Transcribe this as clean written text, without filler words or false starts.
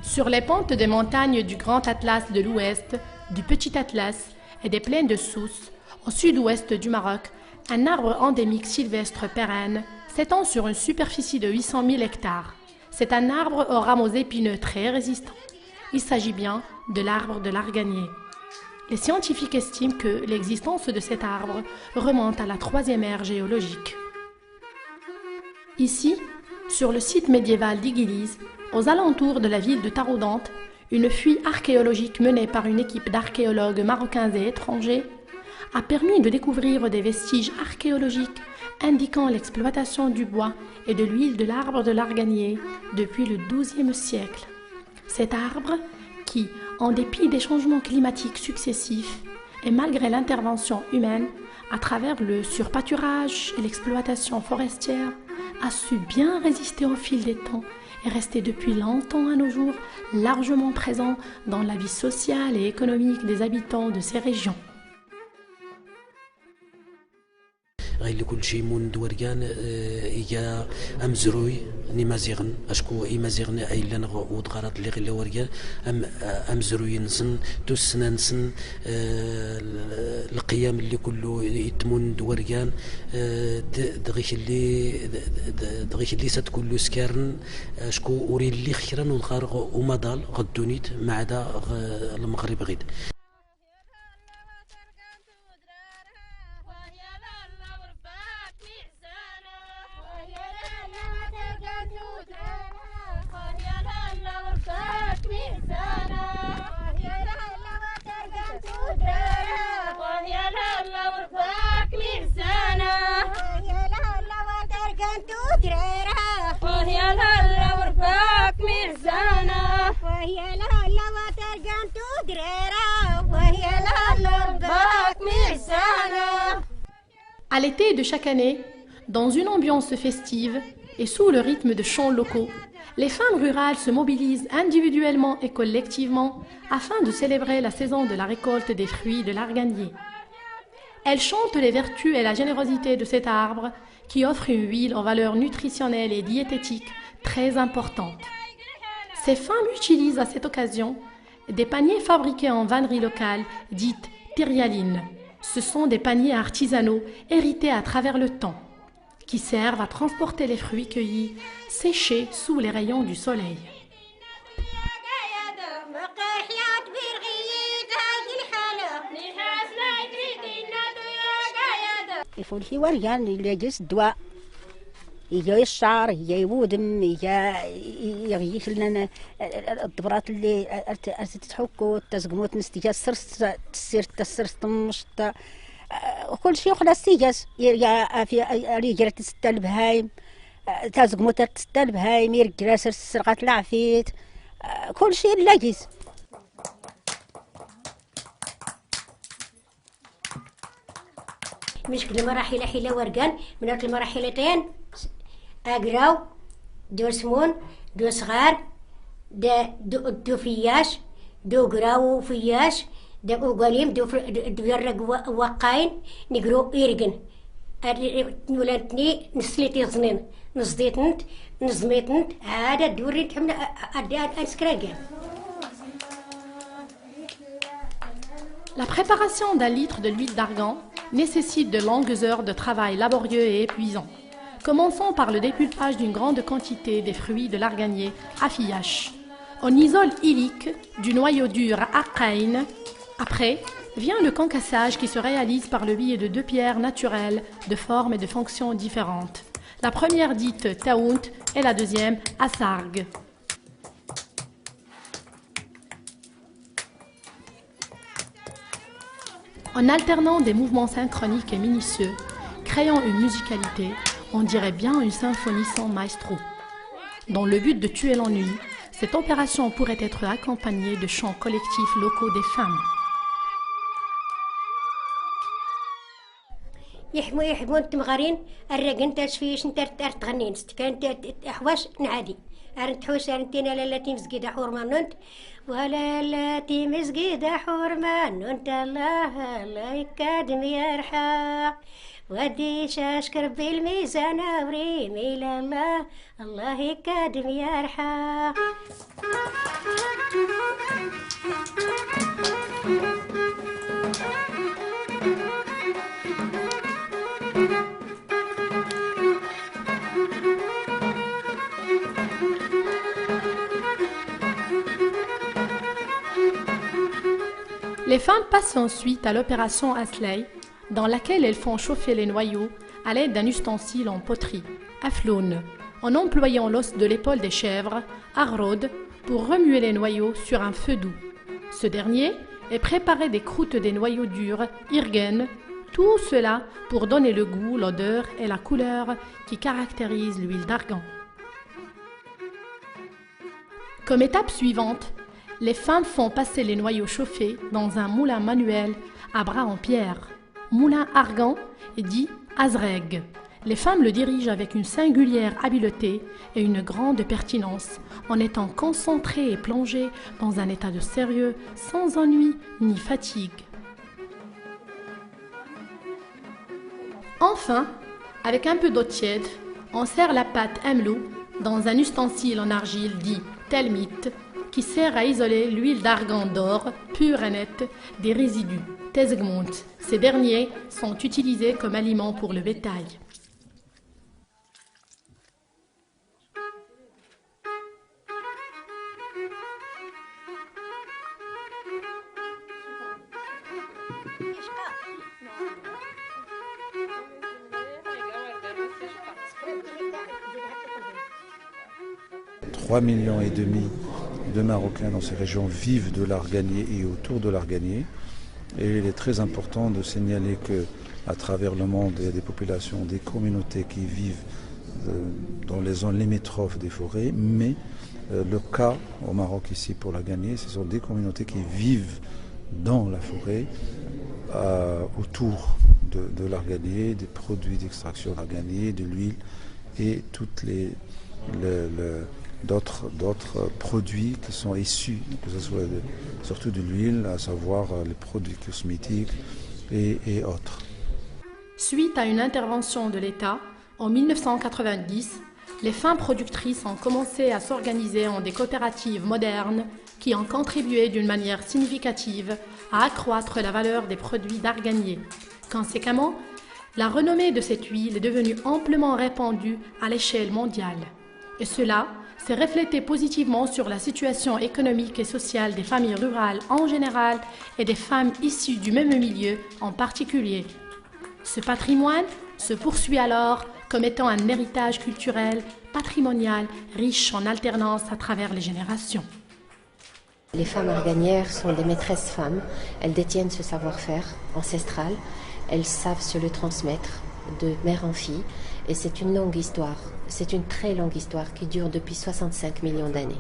Sur les pentes des montagnes du Grand Atlas de l'Ouest, du Petit Atlas et des plaines de Sousse, au sud-ouest du Maroc, un arbre endémique sylvestre pérenne s'étend sur une superficie de 800 000 hectares. C'est un arbre aux rameaux épineux très résistants. Il s'agit bien de l'arbre de l'arganier. Les scientifiques estiment que l'existence de cet arbre remonte à la 3e ère géologique. Ici, sur le site médiéval d'Iguiliz, aux alentours de la ville de Taroudante, une fouille archéologique menée par une équipe d'archéologues marocains et étrangers a permis de découvrir des vestiges archéologiques indiquant l'exploitation du bois et de l'huile de l'arbre de l'arganier depuis le XIIe siècle. Cet arbre qui, en dépit des changements climatiques successifs et malgré l'intervention humaine à travers le surpâturage et l'exploitation forestière, a su bien résister au fil des temps et rester depuis longtemps à nos jours largement présent dans la vie sociale et économique des habitants de ces régions. غير كل شيء من دورجان إيجا أمزروي نمازيغن أشكو إمازيغن أي لنا ودغارات اللي غير ورجان أمزروي نسن توسنا نسن القيام اللي كله يتمون دورجان دغيش اللي سات كله سكارن أشكو أوري اللي خيران ونغار ومدال غدونيت مع دا المغرب غيد. À l'été de chaque année, dans une ambiance festive et sous le rythme de chants locaux, les femmes rurales se mobilisent individuellement et collectivement afin de célébrer la saison de la récolte des fruits de l'arganier. Elles chantent les vertus et la générosité de cet arbre qui offre une huile aux valeurs nutritionnelles et diététiques très importantes. Ces femmes utilisent à cette occasion des paniers fabriqués en vannerie locale dite tirialine. Ce sont des paniers artisanaux hérités à travers le temps, qui servent à transporter les fruits cueillis, séchés sous les rayons du soleil. يجا الشعر يجا يودم يجا يغيف لنا الدبرات اللي تحكو تزقموت نستيجا سرس تسير تسر طمش كل شيء خلاص تيجاز يا في رجال تستل بهايم تزقموت تستل بهايم يرجع سر سرقات العفيت كل شيء لاجيز. مشكل مراحل حيلة ورقان من المراحلتين أقراو دو سمون دو صغار دو فياش دو قراو فياش دو قليم دو يرق وقاين نقرو إيرقن ولانتني نسليتي زنين نصديتنت نزميتنت عادة دوري تحمل أسكراقين. La préparation d'un litre de l'huile d'argan nécessite de longues heures de travail laborieux et épuisant. Commençons par le dépulpage d'une grande quantité des fruits de l'arganier à fillache. On isole illique du noyau dur à aqaïn. Après, vient le concassage qui se réalise par le biais de deux pierres naturelles de formes et de fonctions différentes. La première dite taount et la deuxième asarg. En alternant des mouvements synchroniques et minutieux, créant une musicalité, on dirait bien une symphonie sans maestro. Dans le but de tuer l'ennui, cette opération pourrait être accompagnée de chants collectifs locaux des femmes. يحمون تمغارين الرقن تاش فيش نتر تغنين كانت حواش نعادي أرنتحوس أرنتينا لالتي مسجدة حرمانونت ولا التي مسجدة حرمانونت الله الله يكادم يرحى ودي شاشكر بالميزان أوريم إلى الله الله يكادم يرحى. Les femmes passent ensuite à l'opération Asley, dans laquelle elles font chauffer les noyaux à l'aide d'un ustensile en poterie, afloun, en employant l'os de l'épaule des chèvres, arrod, pour remuer les noyaux sur un feu doux. Ce dernier est préparé des croûtes des noyaux durs, irgen, tout cela pour donner le goût, l'odeur et la couleur qui caractérisent l'huile d'argan. Comme étape suivante, les femmes font passer les noyaux chauffés dans un moulin manuel à bras en pierre, moulin argan et dit azreg. Les femmes le dirigent avec une singulière habileté et une grande pertinence, en étant concentrées et plongées dans un état de sérieux sans ennui ni fatigue. Enfin, avec un peu d'eau tiède, on sert la pâte emlou dans un ustensile en argile dit telmite, qui sert à isoler l'huile d'argan d'or, pure et nette, des résidus, tezgmont. Ces derniers sont utilisés comme aliment pour le bétail. « 3,5 millions de Marocains dans ces régions vivent de l'arganier et autour de l'arganier. Et il est très important de signaler qu'à travers le monde, il y a des populations, des communautés qui vivent dans les zones limitrophes des forêts. Mais le cas au Maroc ici pour l'arganier, ce sont des communautés qui vivent dans la forêt, autour de l'arganier, des produits d'extraction d'arganier, de l'huile et toutes d'autres produits qui sont issus, que ce soit surtout de l'huile, à savoir les produits cosmétiques et autres. Suite à une intervention de l'État, en 1990, les femmes productrices ont commencé à s'organiser en des coopératives modernes qui ont contribué d'une manière significative à accroître la valeur des produits d'arganier. Conséquemment, la renommée de cette huile est devenue amplement répandue à l'échelle mondiale. Et cela s'est reflété positivement sur la situation économique et sociale des familles rurales en général et des femmes issues du même milieu en particulier. Ce patrimoine se poursuit alors comme étant un héritage culturel, patrimonial, riche en alternance à travers les générations. Les femmes arganières sont des maîtresses femmes. Elles détiennent ce savoir-faire ancestral. Elles savent se le transmettre de mère en fille. Et c'est une longue histoire. C'est une très longue histoire qui dure depuis 65 millions d'années.